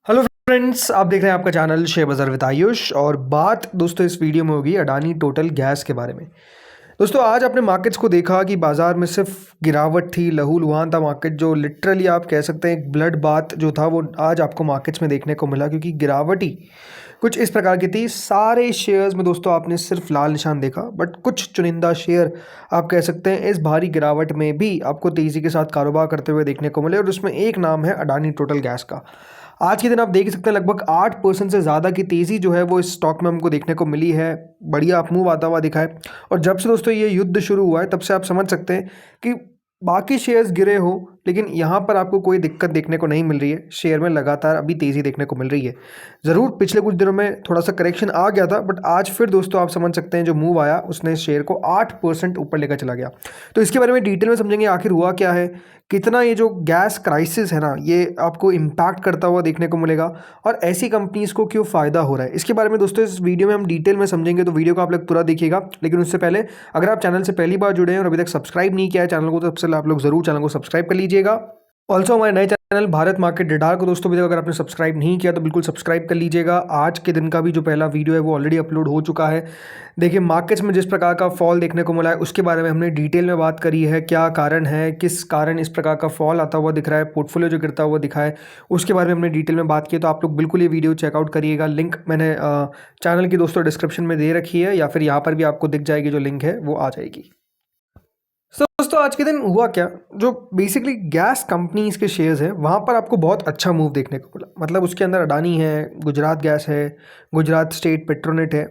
Hello friends, आप देख रहे हैं आपका चैनल शेयर बाज़ार विद आयुष। और बात दोस्तों इस वीडियो में होगी अडानी टोटल गैस के बारे में। दोस्तों आज आपने मार्केट्स को देखा कि बाज़ार में सिर्फ गिरावट थी, लहूलुहान था मार्केट, जो लिटरली आप कह सकते हैं एक ब्लड बाथ जो था वो आज आपको मार्केट्स में देखने को मिला, क्योंकि गिरावट ही कुछ इस प्रकार की थी। सारे शेयर्स में दोस्तों आपने सिर्फ लाल निशान देखा, बट कुछ चुनिंदा शेयर आप कह सकते हैं इस भारी गिरावट में भी आपको तेज़ी के साथ कारोबार करते हुए देखने को मिले, और उसमें एक नाम है अडानी टोटल गैस का। आज के दिन आप देख सकते हैं लगभग 8% से ज़्यादा की तेज़ी जो है वो इस स्टॉक में हमको देखने को मिली है। बढ़िया अपमूव आता हुआ दिखा है। और जब से दोस्तों ये युद्ध शुरू हुआ है तब से आप समझ सकते हैं कि बाकी शेयर्स गिरे हो, लेकिन यहाँ पर आपको कोई दिक्कत देखने को नहीं मिल रही है। शेयर में लगातार अभी तेज़ी देखने को मिल रही है। ज़रूर पिछले कुछ दिनों में थोड़ा सा करेक्शन आ गया था, बट आज फिर दोस्तों आप समझ सकते हैं जो मूव आया उसने शेयर को 8% ऊपर लेकर चला गया। तो इसके बारे में डिटेल में समझेंगे आखिर हुआ क्या है, कितना ये जो गैस क्राइसिस है ना ये आपको इम्पैक्ट करता हुआ देखने को मिलेगा, और ऐसी कंपनीज़ को क्यों फ़ायदा हो रहा है। इसके बारे में दोस्तों इस वीडियो में हम डिटेल में समझेंगे, तो वीडियो को आप लोग पूरा देखिएगा। लेकिन उससे पहले अगर आप चैनल से पहली बार जुड़े हैं और अभी तक सब्सक्राइब नहीं किया है चैनल को, तो सबसे पहले आप लोग ज़रूर चैनल को सब्सक्राइब कर लीजिएगा। ऑल्सो हमारे नए चैनल भारत मार्केट रेडार को दोस्तों अभी तक अगर आपने सब्सक्राइब नहीं किया तो बिल्कुल सब्सक्राइब कर लीजिएगा। आज के दिन का भी जो पहला वीडियो है वो ऑलरेडी अपलोड हो चुका है। देखिए मार्केट्स में जिस प्रकार का फॉल देखने को मिला है उसके बारे में हमने डिटेल में बात करी है। क्या कारण है, किस कारण इस प्रकार का फॉल आता हुआ दिख रहा है, पोर्टफोलियो जो गिरता हुआ दिखा है, उसके बारे में हमने डिटेल में बात की। तो आप लोग बिल्कुल ये वीडियो चेकआउट करिएगा। लिंक मैंने चैनल की दोस्तों डिस्क्रिप्शन में दे रखी है, या फिर यहाँ पर भी आपको दिख जाएगी, जो लिंक है वो आ जाएगी। तो दोस्तों आज के दिन हुआ क्या, जो बेसिकली गैस कंपनीज के शेयर्स हैं वहाँ पर आपको बहुत अच्छा मूव देखने को मिला। मतलब उसके अंदर अडानी है, गुजरात गैस है, गुजरात स्टेट पेट्रोनेट है,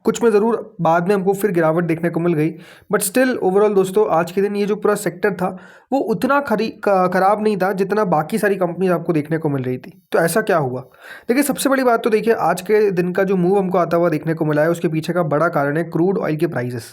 कुछ में ज़रूर बाद में हमको फिर गिरावट देखने को मिल गई, बट स्टिल ओवरऑल दोस्तों आज के दिन ये जो पूरा सेक्टर था वो उतना खराब नहीं था जितना बाकी सारी कंपनीज आपको देखने को मिल रही थी। तो ऐसा क्या हुआ, देखिए सबसे बड़ी बात तो देखिए आज के दिन का जो मूव हमको आता हुआ देखने को मिला है उसके पीछे का बड़ा कारण है क्रूड ऑयल के प्राइसेस।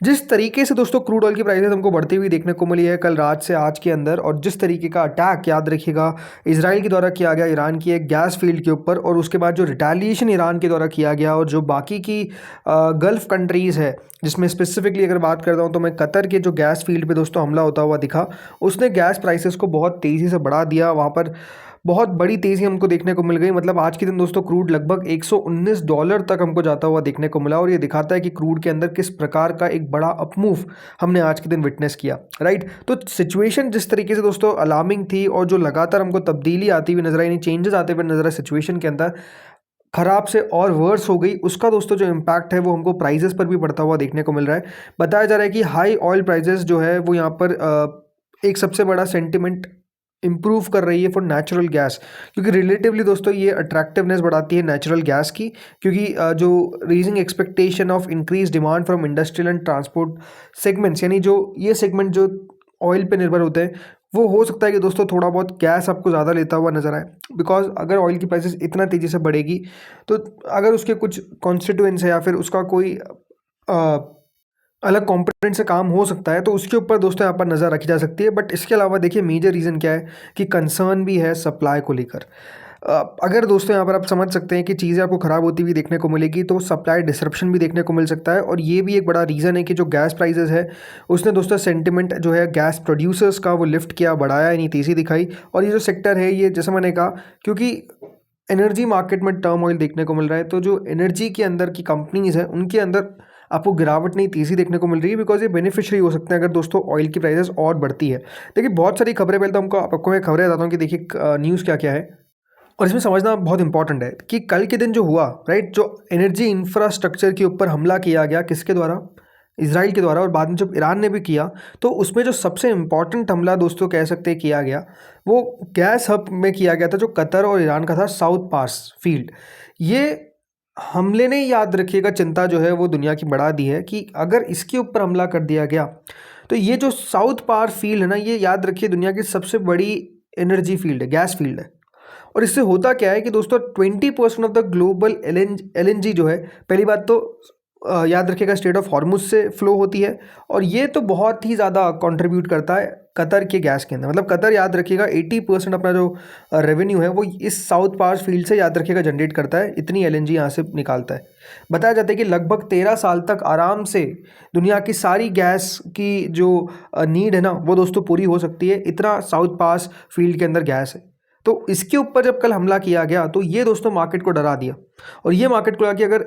जिस तरीके से दोस्तों क्रूड ऑयल की प्राइसेस हमको बढ़ती हुई देखने को मिली है कल रात से आज के अंदर, और जिस तरीके का अटैक याद रखिएगा इसराइल के द्वारा किया गया ईरान की एक गैस फील्ड के ऊपर, और उसके बाद जो रिटेलिएशन ईरान के द्वारा किया गया, और जो बाकी की गल्फ़ कंट्रीज़ है जिसमें स्पेसिफिकली अगर बात करता हूँ तो मैं कतर के जो गैस फील्ड पे दोस्तों हमला होता हुआ दिखा, उसने गैस प्राइसेस को बहुत तेज़ी से बढ़ा दिया। वहाँ पर बहुत बड़ी तेज़ी हमको देखने को मिल गई। मतलब आज के दिन दोस्तों क्रूड लगभग $119 तक हमको जाता हुआ देखने को मिला, और ये दिखाता है कि क्रूड के अंदर किस प्रकार का एक बड़ा अपमूव हमने आज के दिन विटनेस किया। राइट, तो सिचुएशन जिस तरीके से दोस्तों अलार्मिंग थी, और जो लगातार हमको तब्दीली आती हुई नजर आई, चेंजेस आते हुए नजर आए सिचुएशन के अंदर, खराब से और वर्स हो गई, उसका दोस्तों जो इम्पैक्ट है वो हमको प्राइजेस पर भी पड़ता हुआ देखने को मिल रहा है। बताया जा रहा है कि हाई ऑयल प्राइजेस जो है वो यहाँ पर एक सबसे बड़ा सेंटिमेंट इम्प्रूव कर रही है फॉर नेचुरल गैस, क्योंकि रिलेटिवली दोस्तों ये अट्रैक्टिवनेस बढ़ाती है नेचुरल गैस की, क्योंकि जो rising expectation of increase demand from industrial and transport segments, यानी जो ये सेगमेंट जो ऑयल पे निर्भर होते हैं, वो हो सकता है कि दोस्तों थोड़ा बहुत गैस आपको ज़्यादा लेता हुआ नजर आए। बिकॉज अगर ऑयल की प्राइसेस इतना तेज़ी से बढ़ेगी तो अगर उसके कुछ कॉन्स्टिट्यूएंट्स है या फिर उसका कोई अलग कंपोनेंट से काम हो सकता है, तो उसके ऊपर दोस्तों यहाँ पर नज़र रखी जा सकती है। बट इसके अलावा देखिए मेजर रीज़न क्या है कि कंसर्न भी है सप्लाई को लेकर। अगर दोस्तों यहाँ पर आप समझ सकते हैं कि चीज़ें आपको ख़राब होती हुई देखने को मिलेगी, तो सप्लाई डिसरप्शन भी देखने को मिल सकता है। और ये भी एक बड़ा रीज़न है कि जो गैस प्राइसेस है उसने दोस्तों सेंटिमेंट जो है गैस प्रोड्यूसर्स का वो लिफ्ट किया, बढ़ाया, यानी तेज़ी दिखाई। और ये जो सेक्टर है ये जैसे मैंने कहा, क्योंकि एनर्जी मार्केट में टर्म ऑयल देखने को मिल रहा है, तो जो एनर्जी के अंदर की कंपनीज़ हैं उनके अंदर आपको गिरावट नहीं तेज़ी देखने को मिल रही है, बिकॉज ये बेनिफिशियरी हो सकते हैं अगर दोस्तों ऑयल की प्राइसेस और बढ़ती है। देखिए बहुत सारी खबरें, पहले तो आपको मैं खबरें बताता हूँ कि देखिए न्यूज़ क्या क्या है, और इसमें समझना बहुत इंपॉर्टेंट है कि कल के दिन जो हुआ, राइट, जो एनर्जी इंफ्रास्ट्रक्चर के ऊपर हमला किया गया किसके द्वारा, इसराइल के द्वारा, और बाद में जब ईरान ने भी किया, तो उसमें जो सबसे इम्पॉर्टेंट हमला दोस्तों कह सकते हैं किया गया वो गैस हब में किया गया था, जो कतर और ईरान का था, साउथ पास फील्ड। ये हमले ने, याद रखिएगा, चिंता जो है वो दुनिया की बढ़ा दी है कि अगर इसके ऊपर हमला कर दिया गया तो ये जो साउथ पावर फील्ड है ना, ये याद रखिए दुनिया की सबसे बड़ी एनर्जी फील्ड है, गैस फील्ड है। और इससे होता क्या है कि दोस्तों 20% ऑफ द ग्लोबल एलएनजी जो है, पहली बात तो याद रखिएगा स्टेट ऑफ हॉर्मुज से फ्लो होती है, और ये तो बहुत ही ज़्यादा कंट्रीब्यूट करता है कतर के गैस के अंदर। मतलब कतर याद रखिएगा 80% अपना जो रेवेन्यू है वो इस साउथ पावर फील्ड से याद रखिएगा जनरेट करता है, इतनी एलएनजी यहाँ से निकालता है। बताया जाता है कि लगभग 13 साल तक आराम से दुनिया की सारी गैस की जो नीड है ना वो दोस्तों पूरी हो सकती है, इतना साउथ पास फील्ड के अंदर गैस है। तो इसके ऊपर जब कल हमला किया गया तो ये दोस्तों मार्केट को डरा दिया, और ये मार्केट को लगा कि अगर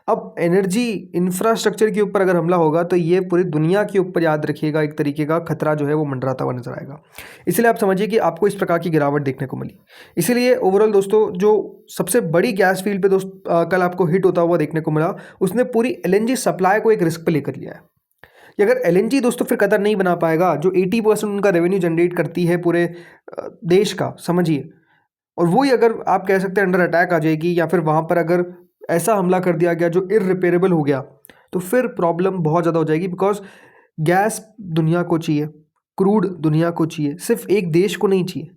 अब एनर्जी इंफ्रास्ट्रक्चर के ऊपर अगर हमला होगा तो ये पूरी दुनिया के ऊपर, याद रखिएगा, एक तरीके का खतरा जो है वो मंडराता हुआ नजर आएगा। इसलिए आप समझिए कि आपको इस प्रकार की गिरावट देखने को मिली। इसीलिए ओवरऑल दोस्तों जो सबसे बड़ी गैस फील्ड पे कल आपको हिट होता हुआ देखने को मिला, उसने पूरी एलएनजी सप्लाई को एक रिस्क पे लेकर लिया है कि अगर एलएनजी दोस्तों फिर कतर नहीं बना पाएगा, जो 80% उनका रेवेन्यू जनरेट करती है पूरे देश का, समझिए, और वही अगर आप कह सकते हैं अंडर अटैक आ जाएगी, या फिर वहाँ पर अगर ऐसा हमला कर दिया गया जो इररिपेरेबल हो गया, तो फिर प्रॉब्लम बहुत ज़्यादा हो जाएगी। बिकॉज गैस दुनिया को चाहिए, क्रूड दुनिया को चाहिए, सिर्फ एक देश को नहीं चाहिए।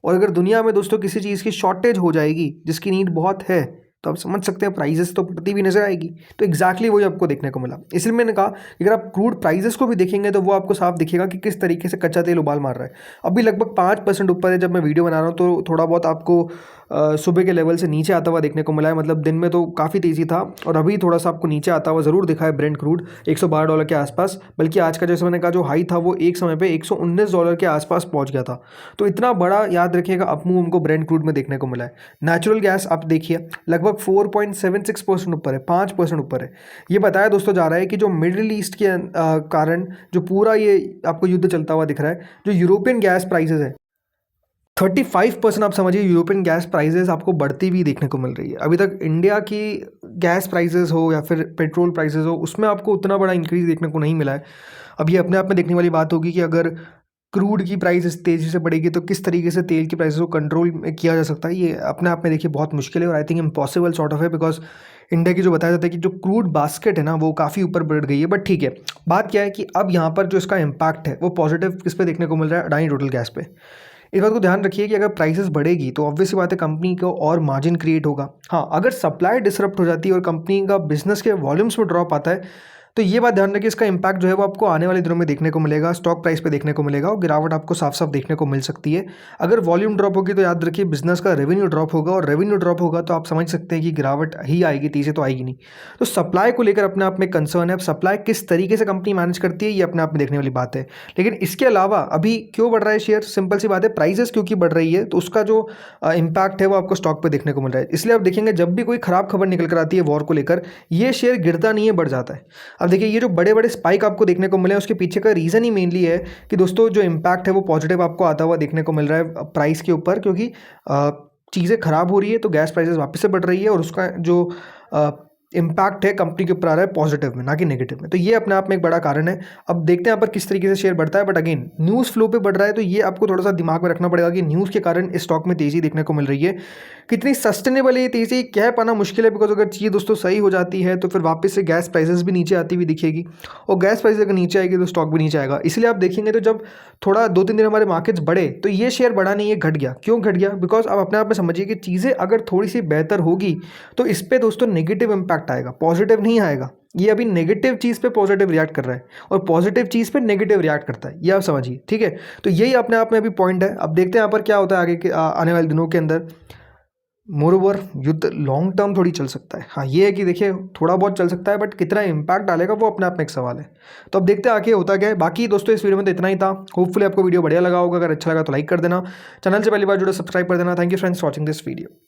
और अगर दुनिया में दोस्तों किसी चीज़ की शॉर्टेज हो जाएगी जिसकी नीड बहुत है, तो आप समझ सकते हैं प्राइजेस तो बढ़ती भी नजर आएगी। तो एग्जैक्टली वही आपको देखने को मिला। इसलिए मैंने कहा अगर आप क्रूड प्राइजेस को भी देखेंगे तो वो आपको साफ दिखेगा कि किस तरीके से कच्चा तेल उबाल मार रहा है। अभी लगभग 5% ऊपर है। जब मैं वीडियो बना रहा हूँ तो थोड़ा बहुत आपको सुबह के लेवल से नीचे आता हुआ देखने को मिला है। मतलब दिन में तो काफ़ी तेज़ी था और अभी थोड़ा सा आपको नीचे आता हुआ ज़रूर दिखा है ब्रेंट क्रूड $112 के आसपास। बल्कि आज का जैसे मैंने कहा जो हाई था वो एक समय पे $119 के आसपास पहुंच गया था। तो इतना बड़ा याद रखिएगा अपमूव हमको ब्रेंट क्रूड में देखने को मिला है। नेचुरल गैस आप देखिए लगभग 4.76% ऊपर है, 5% ऊपर है। ये बताया दोस्तों जा रहा है कि जो मिडिल ईस्ट के कारण जो पूरा ये आपको युद्ध चलता हुआ दिख रहा है, जो यूरोपियन गैस प्राइसेस है 35% आप समझिए यूरोपियन गैस प्राइसेस आपको बढ़ती भी देखने को मिल रही है। अभी तक इंडिया की गैस प्राइसेस हो या फिर पेट्रोल प्राइसेस हो, उसमें आपको उतना बड़ा इंक्रीज देखने को नहीं मिला है। अब ये अपने आप में देखने वाली बात होगी कि अगर क्रूड की प्राइस इस तेज़ी से बढ़ेगी तो किस तरीके से तेल की प्राइसेस को कंट्रोल में किया जा सकता है, ये अपने आप में देखिए बहुत मुश्किल है और I think impossible sort of है। बिकॉज इंडिया की जो बताया जाता है कि जो क्रूड बास्केट है ना वो काफ़ी ऊपर बढ़ गई है। बट ठीक है, बात क्या है कि अब यहाँ पर जो इसका इम्पैक्ट है वो पॉजिटिव किस पे देखने को मिल रहा है, अडानी टोटल गैस पे। इस बात को ध्यान रखिए कि अगर प्राइसेस बढ़ेगी तो ऑब्वियस बात है कंपनी को और मार्जिन क्रिएट होगा। हाँ, अगर सप्लाई डिसरप्ट हो जाती है और कंपनी का बिजनेस के वॉल्यूम्स में ड्रॉप आता है तो ये बात ध्यान रखिए इसका इम्पैक्ट जो है वो आपको आने वाले दिनों में देखने को मिलेगा, स्टॉक प्राइस पे देखने को मिलेगा और गिरावट आपको साफ साफ देखने को मिल सकती है। अगर वॉल्यूम ड्रॉप होगी तो याद रखिए बिजनेस का रेवेन्यू ड्रॉप होगा, और रेवेन्यू ड्रॉप होगा तो आप समझ सकते हैं कि गिरावट ही आएगी, तेजी तो आएगी नहीं। तो सप्लाई को लेकर अपने आप में कंसर्न है। अब सप्लाई किस तरीके से कंपनी मैनेज करती है ये अपने आप में देखने वाली बात है। लेकिन इसके अलावा अभी क्यों बढ़ रहा है शेयर, सिंपल सी बात है, प्राइसेस क्योंकि बढ़ रही है तो उसका जो इम्पैक्ट है वो आपको स्टॉक पर देखने को मिल रहा है। इसलिए आप देखेंगे जब भी कोई खराब खबर निकल कर आती है वॉर को लेकर, ये शेयर गिरता नहीं है, बढ़ जाता है। अब देखिए ये जो बड़े बड़े स्पाइक आपको देखने को मिले उसके पीछे का रीज़न ही मेनली है कि दोस्तों जो इम्पैक्ट है वो पॉजिटिव आपको आता हुआ देखने को मिल रहा है प्राइस के ऊपर, क्योंकि चीज़ें खराब हो रही है तो गैस प्राइसेस वापस से बढ़ रही है और उसका जो इम्पैक्ट है कंपनी के ऊपर आ रहा है पॉजिटिव में, ना कि नेगेटिव में। तो ये अपने आप में एक बड़ा कारण है। अब देखते हैं यहाँ पर किस तरीके से शेयर बढ़ता है। बट अगेन न्यूज़ फ्लो पे बढ़ रहा है तो ये आपको थोड़ा सा दिमाग में रखना पड़ेगा कि न्यूज़ के कारण इस स्टॉक में तेज़ी देखने को मिल रही है। कितनी सस्टेनेबल है ये तेज़ी कह पाना मुश्किल है, बिकॉज अगर चीज़ दोस्तों सही हो जाती है तो फिर वापस से गैस प्राइसेस भी नीचे आती हुई दिखेगी, और गैस प्राइस अगर नीचे आएगी तो स्टॉक भी नीचे आएगा। इसलिए आप देखेंगे तो जब थोड़ा 2-3 दिन हमारे मार्केट्स बढ़े तो ये शेयर बढ़ा नहीं है, घट गया। क्यों घट गया? बिकॉज आप अपने आप में समझिए कि चीज़ें अगर थोड़ी सी बेहतर होगी तो इस पर दोस्तों नेगेटिव इंपैक्ट आएगा, पॉजिटिव नहीं आएगा। ये अभी नेगेटिव चीज़ पे पॉजिटिव रिएक्ट कर रहा है और पॉजिटिव चीज़ पे नेगेटिव रिएक्ट करता है, ये आप समझिए, ठीक है। तो यही अपने आप में अभी पॉइंट है। अब देखते हैं यहाँ पर क्या होता है आगे के आने वाले दिनों के अंदर। मोरओवर युद्ध लॉन्ग टर्म थोड़ी चल सकता है। हाँ, ये है कि देखिए थोड़ा बहुत चल सकता है बट कितना इम्पैक्ट डालेगा वो अपने आप में एक सवाल है। तो अब देखते हैं आगे होता क्या है। बाकी दोस्तों इस वीडियो में तो इतना ही था। होपफुली आपको वीडियो बढ़िया लगा होगा। अगर अच्छा लगा तो लाइक कर देना, चैनल से पहली बार जुड़े सब्सक्राइब कर देना। Thank you friends for watching this video.